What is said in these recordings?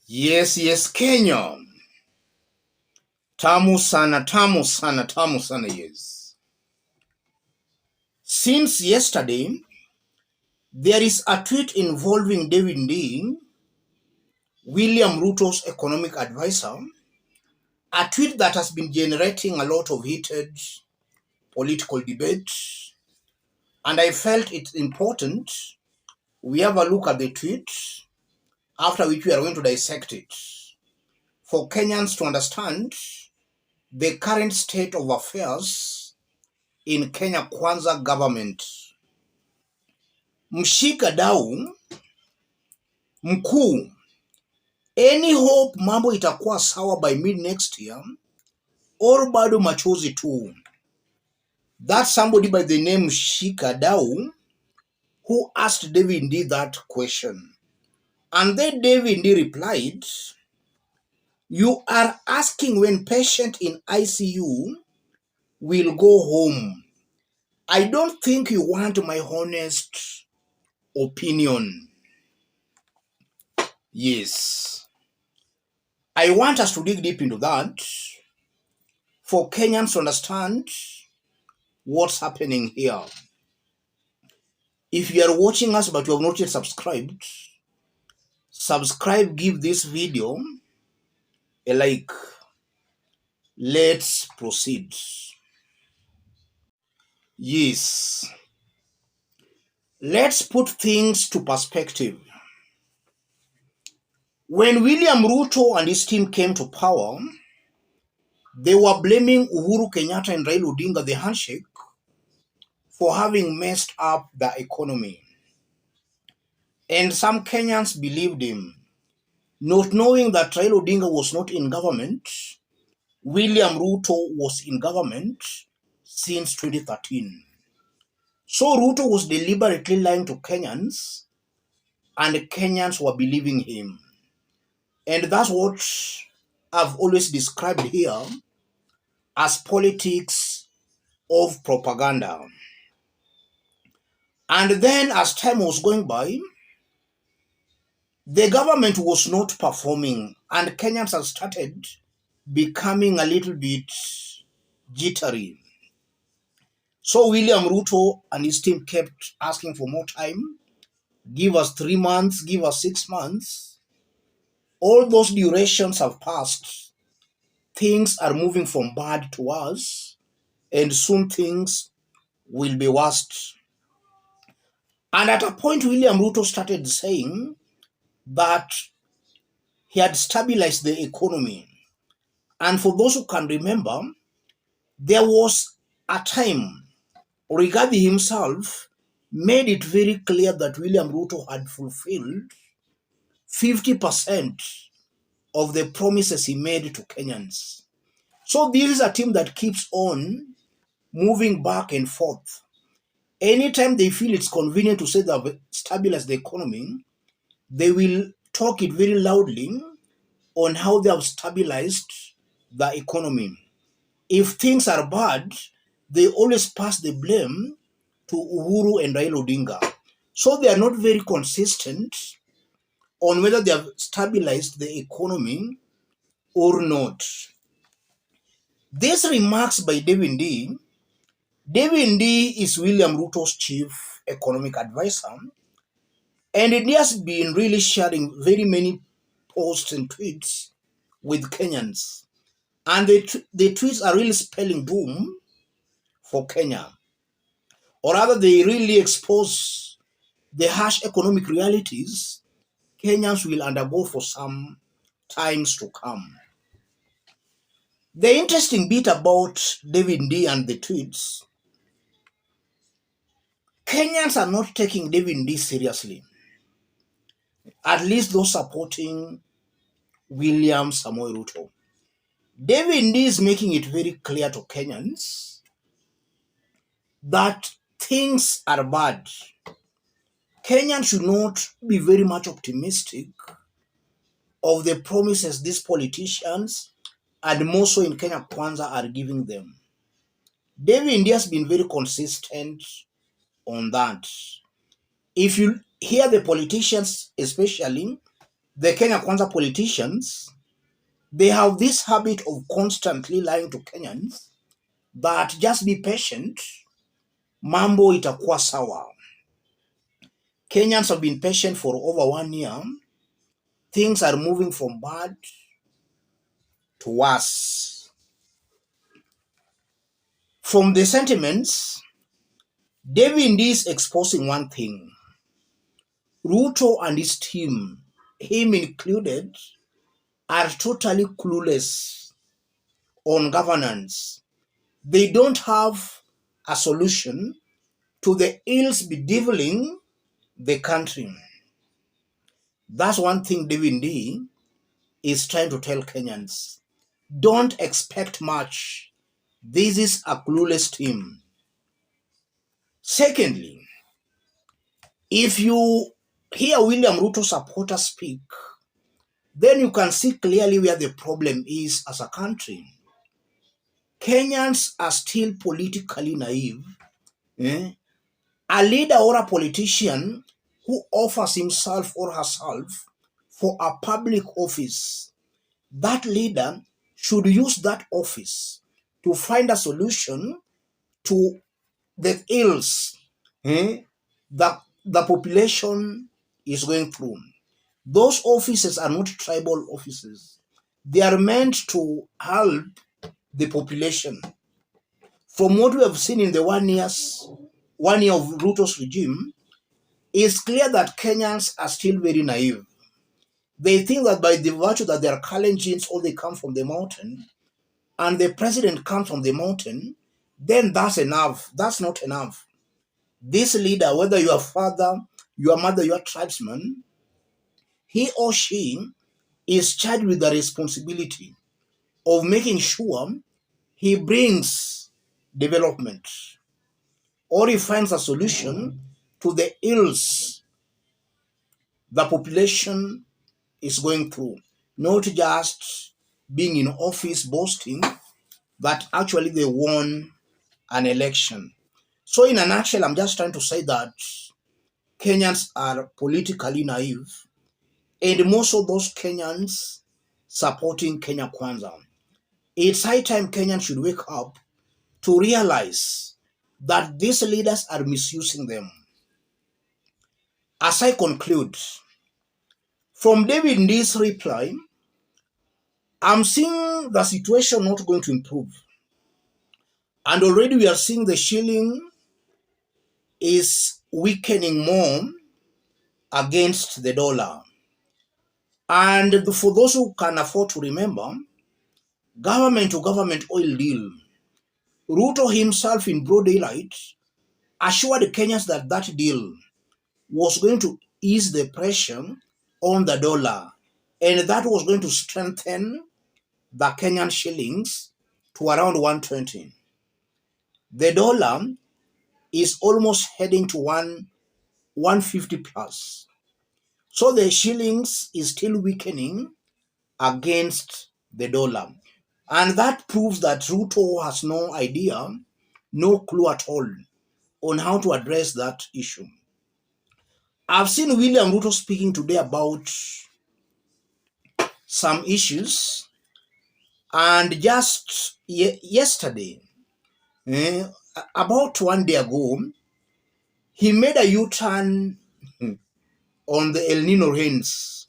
Yes, Kenya. Tamu sana, tamu sana, tamu sana, yes. Since yesterday, there is a tweet involving David Ndii, William Ruto's economic advisor, a tweet that has been generating a lot of heated political debate, and I felt it's important we have a look at the tweet, after which we are going to dissect it, for Kenyans to understand the current state of affairs in Kenya Kwanza government. Mshika dau mkuu, any hope mambo itakuwa sawa by mid next year or bado machozi tu? That's somebody by the name Mshika dau who asked David Ndii that question. And then David Ndii replied, "You are asking when patient in ICU will go home. I don't think you want my honest opinion." Yes. I want us to dig deep into that for Kenyans to understand what's happening here. If you are watching us but you have not yet subscribed, subscribe, give this video a like. Let's proceed. Yes. Let's put things to perspective. When William Ruto and his team came to power, they were blaming Uhuru Kenyatta and Raila Odinga, the handshake, for having messed up the economy. And some Kenyans believed him, not knowing that Raila Odinga was not in government. William Ruto was in government since 2013. So Ruto was deliberately lying to Kenyans, and Kenyans were believing him. And that's what I've always described here as politics of propaganda. And then as time was going by, the government was not performing, and Kenyans have started becoming a little bit jittery. So William Ruto and his team kept asking for more time. Give us 3 months, give us 6 months. All those durations have passed. Things are moving from bad to worse, and soon things will be worse. And at a point, William Ruto started saying that he had stabilized the economy. And for those who can remember, there was a time Rigathi himself made it very clear that William Ruto had fulfilled 50% of the promises he made to Kenyans. So this is a team that keeps on moving back and forth. Anytime they feel it's convenient to say they've stabilized the economy, they will talk it very loudly on how they have stabilized the economy. If things are bad, they always pass the blame to Uhuru and Raila Odinga. So they are not very consistent on whether they have stabilized the economy or not. These remarks by David Ndii. David Ndii is William Ruto's chief economic advisor, and he has been really sharing very many posts and tweets with Kenyans. And the tweets are really spelling doom for Kenya. Or rather, they really expose the harsh economic realities Kenyans will undergo for some times to come. The interesting bit about David Ndii and the tweets, Kenyans are not taking David Ndii seriously. At least those supporting William Samoei Ruto. David Ndii is making it very clear to Kenyans that things are bad. Kenyans should not be very much optimistic of the promises these politicians, and more so in Kenya Kwanza, are giving them. David Ndii has been very consistent on that. If you hear the politicians, especially the Kenya Kwanza politicians, they have this habit of constantly lying to Kenyans that just be patient, mambo itakuwa sawa. Kenyans have been patient for over 1 year. Things are moving from bad to worse. From the sentiments, David is exposing one thing. Ruto and his team, him included, are totally clueless on governance. They don't have a solution to the ills bedeviling the country. That's one thing David D is trying to tell Kenyans. Don't expect much. This is a clueless team. Secondly, if you hear William Ruto supporters speak, then you can see clearly where the problem is as a country. Kenyans are still politically naive. A leader or a politician who offers himself or herself for a public office, that leader should use that office to find a solution to the ills that the population is going through. Those offices are not tribal offices. They are meant to help the population. From what we have seen in the 1 year of Ruto's regime, it's clear that Kenyans are still very naive. They think that by the virtue that they are Kalenjins or they come from the mountain, and the president comes from the mountain, then that's enough. That's not enough. This leader, whether your father, your mother, your tribesman, he or she is charged with the responsibility of making sure he brings development or he finds a solution to the ills the population is going through, not just being in office boasting that actually they won an election. So in a nutshell, I'm just trying to say that Kenyans are politically naive, and most of those Kenyans supporting Kenya Kwanza. It's high time Kenyans should wake up to realize that these leaders are misusing them. As I conclude, from David Nd's reply, I'm seeing the situation not going to improve. And already we are seeing the shilling is weakening more against the dollar. And for those who can afford to remember, government to government oil deal, Ruto himself in broad daylight assured Kenyans that that deal was going to ease the pressure on the dollar, and that was going to strengthen the Kenyan shillings to around 120. The dollar is almost heading to 150 plus. So the shillings is still weakening against the dollar. And that proves that Ruto has no idea, no clue at all on how to address that issue. I've seen William Ruto speaking today about some issues, and just yesterday, about 1 day ago, he made a U-turn on the El Nino rains,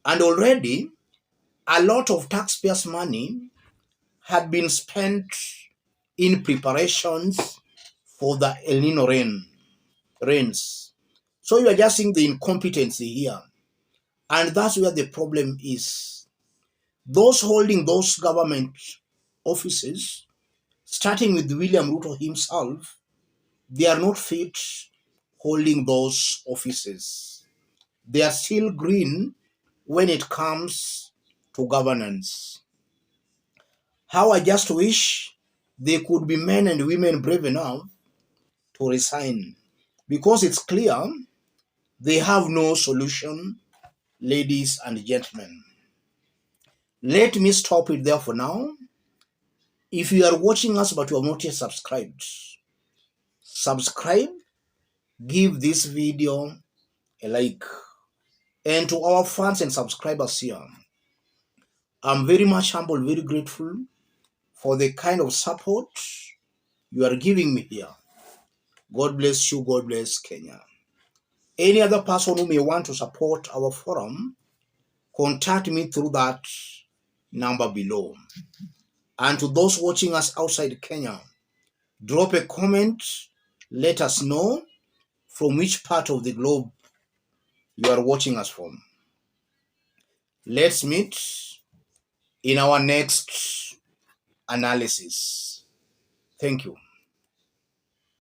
and already a lot of taxpayers' money had been spent in preparations for the El Nino rains. So you are just seeing the incompetency here, and that's where the problem is. Those holding those government offices, starting with William Ruto himself, they are not fit holding those offices. They are still green when it comes to governance. How I just wish they could be men and women brave enough to resign, because it's clear they have no solution, ladies and gentlemen. Let me stop it there for now. If you are watching us but you have not yet subscribed, subscribe, give this video a like. And to our fans and subscribers here, I'm very much humble, very grateful for the kind of support you are giving me here. God bless you. God bless Kenya. Any other person who may want to support our forum, contact me through that number below. And to those watching us outside Kenya, drop a comment. Let us know from which part of the globe you are watching us from. Let's meet in our next analysis. Thank you.